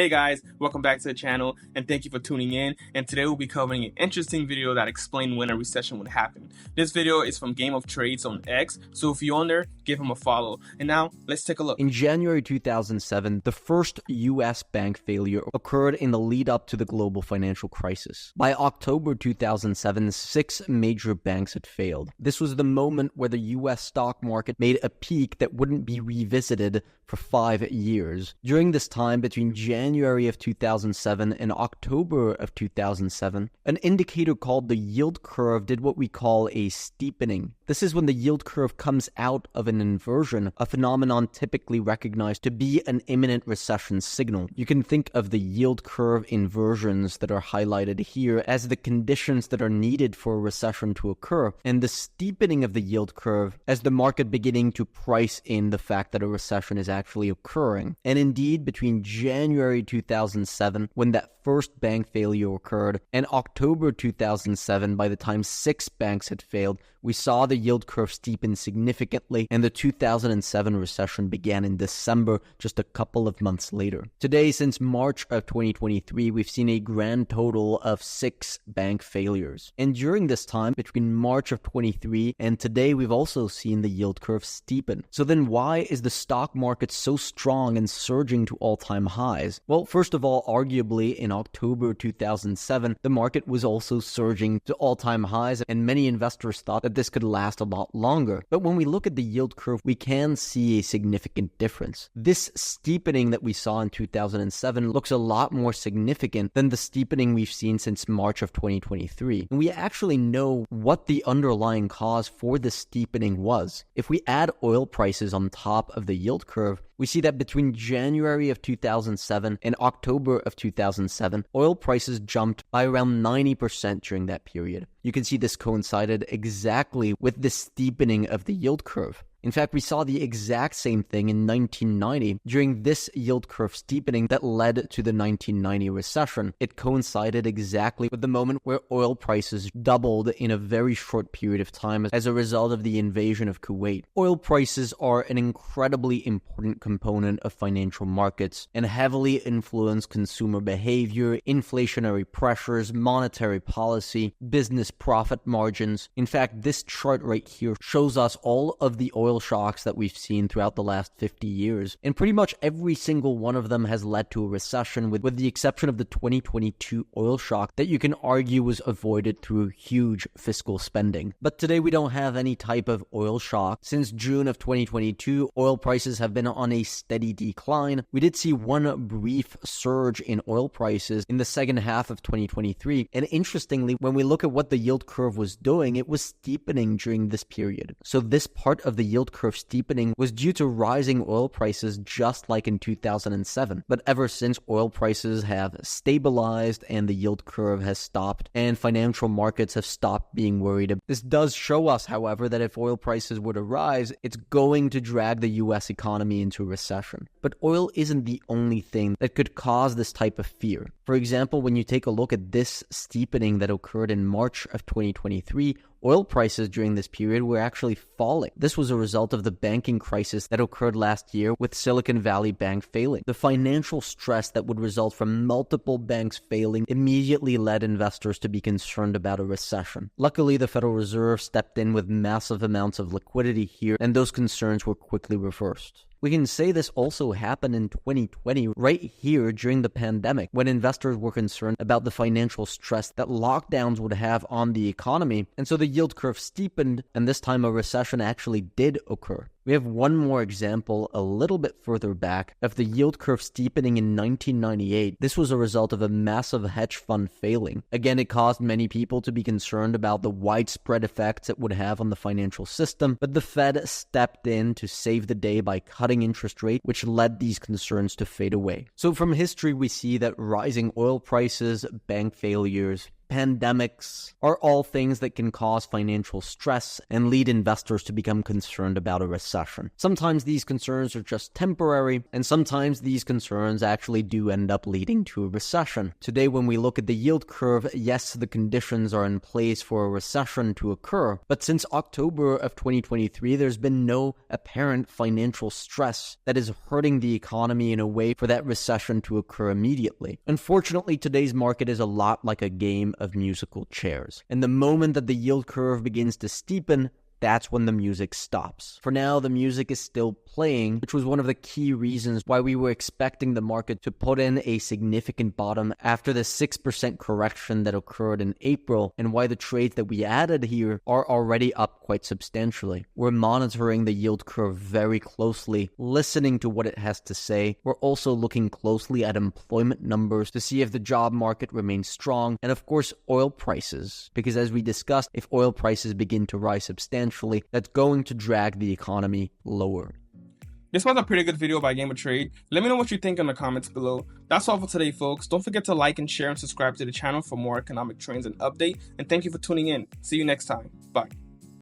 Hey guys, welcome back to the channel and thank you for tuning in. And today we'll be covering an interesting video that explains when a recession would happen. This video is from Game of Trades on X, so if you're on there, give him a follow. And now let's take a look. In January 2007, the first US bank failure occurred in the lead up to the global financial crisis. By October 2007, 6 major banks had failed. This was the moment where the US stock market made a peak that wouldn't be revisited for 5 years. During this time, between January of 2007 and October of 2007, an indicator called the yield curve did what we call a steepening. This is when the yield curve comes out of an inversion, a phenomenon typically recognized to be an imminent recession signal. You can think of the yield curve inversions that are highlighted here as the conditions that are needed for a recession to occur, and the steepening of the yield curve as the market beginning to price in the fact that a recession is actually occurring. And indeed, between January 2007, when that first bank failure occurred, and October 2007, by the time 6 banks had failed, we saw the yield curve steepen significantly, and the 2007 recession began in December, just a couple of months later. Today, since March of 2023, we've seen a grand total of 6 bank failures. And during this time, between March of 23 and today, we've also seen the yield curve steepen. So then why is the stock market so strong and surging to all-time highs? Well, first of all, arguably in October 2007, the market was also surging to all-time highs, and many investors thought that this could last a lot longer. But when we look at the yield curve, we can see a significant difference. This steepening that we saw in 2007 looks a lot more significant than the steepening we've seen since March of 2023. And we actually know what the underlying cause for this steepening was. If we add oil prices on top of the yield curve, we see that between January of 2007 and October of 2007, oil prices jumped by around 90% during that period. You can see this coincided exactly with the steepening of the yield curve. In fact, we saw the exact same thing in 1990 during this yield curve steepening that led to the 1990 recession. It coincided exactly with the moment where oil prices doubled in a very short period of time as a result of the invasion of Kuwait. Oil prices are an incredibly important component of financial markets and heavily influence consumer behavior, inflationary pressures, monetary policy, business profit margins. In fact, this chart right here shows us all of the oil shocks that we've seen throughout the last 50 years. And pretty much every single one of them has led to a recession, with the exception of the 2022 oil shock that you can argue was avoided through huge fiscal spending. But today we don't have any type of oil shock. Since June of 2022, oil prices have been on a steady decline. We did see one brief surge in oil prices in the second half of 2023. And interestingly, when we look at what the yield curve was doing, it was steepening during this period. So this part of the yield curve steepening was due to rising oil prices, just like in 2007. But ever since, oil prices have stabilized and the yield curve has stopped, and financial markets have stopped being worried. This does show us, however, that if oil prices were to rise, it's going to drag the US economy into a recession. But oil isn't the only thing that could cause this type of fear. For example, when you take a look at this steepening that occurred in March of 2023, oil prices during this period were actually falling. This was a result of the banking crisis that occurred last year with Silicon Valley Bank failing. The financial stress that would result from multiple banks failing immediately led investors to be concerned about a recession. Luckily, the Federal Reserve stepped in with massive amounts of liquidity here, and those concerns were quickly reversed. We can say this also happened in 2020, right here during the pandemic, when investors were concerned about the financial stress that lockdowns would have on the economy, and so the yield curve steepened, and this time a recession actually did occur. We have one more example a little bit further back of the yield curve steepening in 1998. This was a result of a massive hedge fund failing. Again, it caused many people to be concerned about the widespread effects it would have on the financial system, but the Fed stepped in to save the day by cutting interest rates, which led these concerns to fade away. So from history, we see that rising oil prices, bank failures, pandemics are all things that can cause financial stress and lead investors to become concerned about a recession. Sometimes these concerns are just temporary, and sometimes these concerns actually do end up leading to a recession. Today, when we look at the yield curve, yes, the conditions are in place for a recession to occur, but since October of 2023, there's been no apparent financial stress that is hurting the economy in a way for that recession to occur immediately. Unfortunately, today's market is a lot like a game of musical chairs. And the moment that the yield curve begins to steepen, that's when the music stops. For now, the music is still playing, which was one of the key reasons why we were expecting the market to put in a significant bottom after the 6% correction that occurred in April, and why the trades that we added here are already up quite substantially. We're monitoring the yield curve very closely, listening to what it has to say. We're also looking closely at employment numbers to see if the job market remains strong, and of course, oil prices, because as we discussed, if oil prices begin to rise substantially, that's going to drag the economy lower. This was a pretty good video by Game of Trade. Let me know what you think in the comments below. That's all for today, folks. Don't forget to like and share and subscribe to the channel for more economic trends and update. And thank you for tuning in. See you next time. Bye.